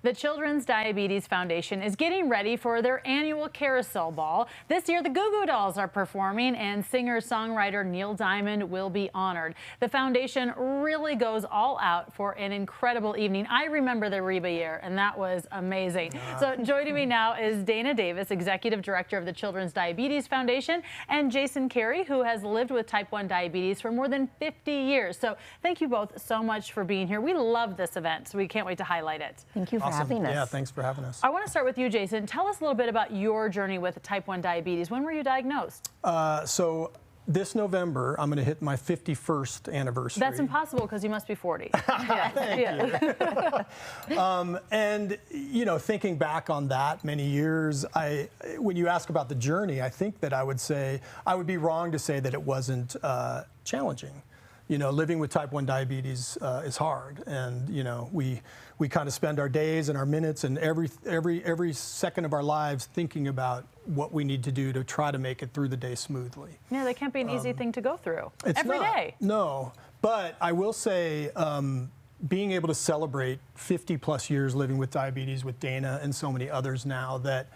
The Children's Diabetes Foundation is getting ready for their annual Carousel Ball. This year, the Goo Goo Dolls are performing, and singer-songwriter Neil Diamond will be honored. The foundation really goes all out for an incredible evening. I remember the Reba year, and that was amazing. So joining me now is Dana Davis, Executive Director of the Children's Diabetes Foundation, and Jason Carey, who has lived with type 1 diabetes for more than 50 years. So thank you both so much for being here. We love this event, so we can't wait to highlight it. Thank you for having us. Yeah, thanks for having us. I want to start with you, Jason. Tell us a little bit about your journey with type 1 diabetes. When were you diagnosed? So this November, I'm going to hit my 51st anniversary. That's impossible because you must be 40. Thank you. And, you know, thinking back on that many years, when you ask about the journey, I think that I would be wrong to say that it wasn't challenging. You know, living with type 1 diabetes is hard, and you know, we kind of spend our days and our minutes and every second of our lives thinking about what we need to do to try to make it through the day smoothly. Yeah, that can't be an easy thing to go through every not, day. No, but I will say, being able to celebrate 50+ years living with diabetes with Dana and so many others now, that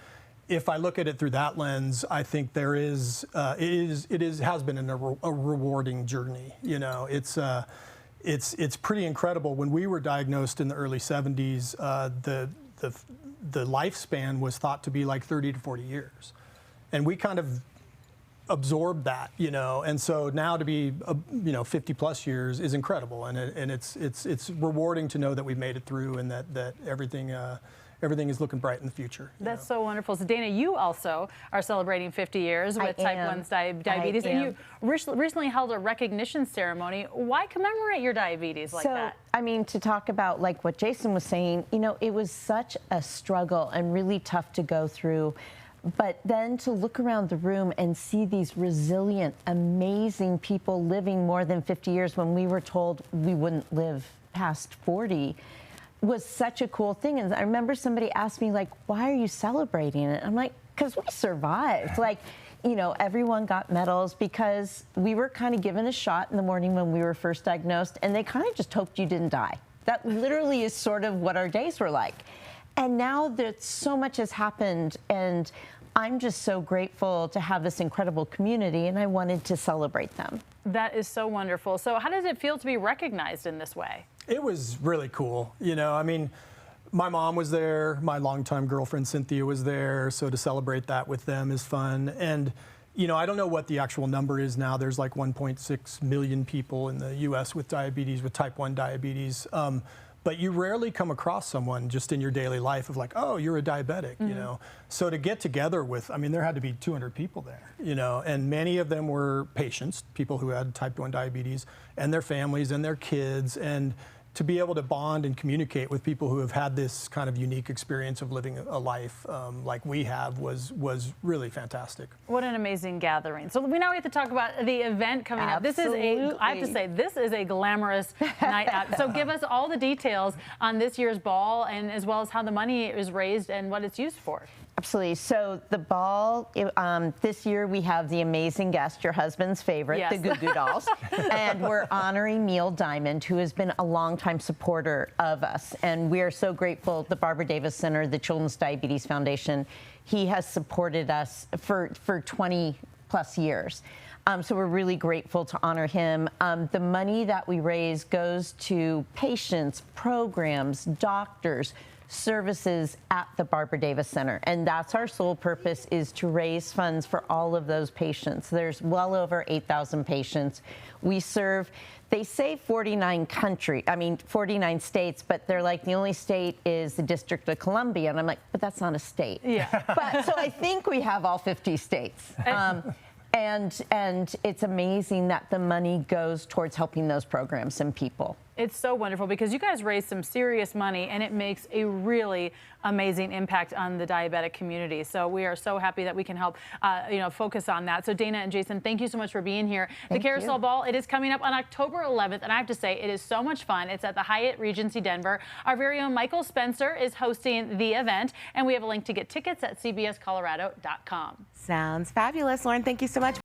if I look at it through that lens, I think there is, has been a rewarding journey. You know, it's pretty incredible. When we were diagnosed in the early 70s, the lifespan was thought to be like 30 to 40 years, and we kind of absorbed that, you know. And so now to be, you know, 50+ years is incredible, and it's rewarding to know that we've made it through, and that everything is looking bright in the future. That's so wonderful. So Dana, you also are celebrating 50 years with type 1 diabetes, and you recently held a recognition ceremony. Why commemorate your diabetes like that? I mean, to talk about like what Jason was saying, you know, it was such a struggle and really tough to go through. But then to look around the room and see these resilient, amazing people living more than 50 years when we were told we wouldn't live past 40 was such a cool thing. And I remember somebody asked me, like, why are you celebrating it? I'm like, because we survived. Like, you know, everyone got medals because we were kind of given a shot in the morning when we were first diagnosed, and they kind of just hoped you didn't die. That literally is sort of what our days were like. And now that so much has happened, and I'm just so grateful to have this incredible community, and I wanted to celebrate them. That is so wonderful. So how does it feel to be recognized in this way? It was really cool. You know, I mean, my mom was there, my longtime girlfriend Cynthia was there, so to celebrate that with them is fun. And, you know, I don't know what the actual number is now. There's like 1.6 million people in the U.S. with diabetes, with type 1 diabetes. But you rarely come across someone just in your daily life of like, oh, you're a diabetic, you know. So to get together with, I mean, there had to be 200 people there, you know, and many of them were patients, people who had type 1 diabetes, and their families and their kids, and to be able to bond and communicate with people who have had this kind of unique experience of living a life like we have was really fantastic. What an amazing gathering. So we now have to talk about the event coming up. This is I have to say, this is a glamorous night out. So give us all the details on this year's ball, and as well as how the money is raised and what it's used for. Absolutely. So the ball, this year we have the amazing guest, your husband's favorite, yes, the Goo Goo Dolls. And we're honoring Neil Diamond, who has been a longtime supporter of us. And we are so grateful, the Barbara Davis Center, the Children's Diabetes Foundation, he has supported us for 20+ years. So we're really grateful to honor him. The money that we raise goes to patients, programs, doctors, services at the Barbara Davis Center. And that's our sole purpose, is to raise funds for all of those patients. There's well over 8,000 patients. We serve, they say 49 states, but they're like, the only state is the District of Columbia. And I'm like, but that's not a state. Yeah. But so I think we have all 50 states. And it's amazing that the money goes towards helping those programs and people. It's so wonderful because you guys raise some serious money, and it makes a really amazing impact on the diabetic community. So we are so happy that we can help, you know, focus on that. So Dana and Jason, thank you so much for being here. The Carousel Ball, it is coming up on October 11th, and I have to say, it is so much fun. It's at the Hyatt Regency Denver. Our very own Michael Spencer is hosting the event, and we have a link to get tickets at cbscolorado.com. Sounds fabulous, Lauren. Thank you so much.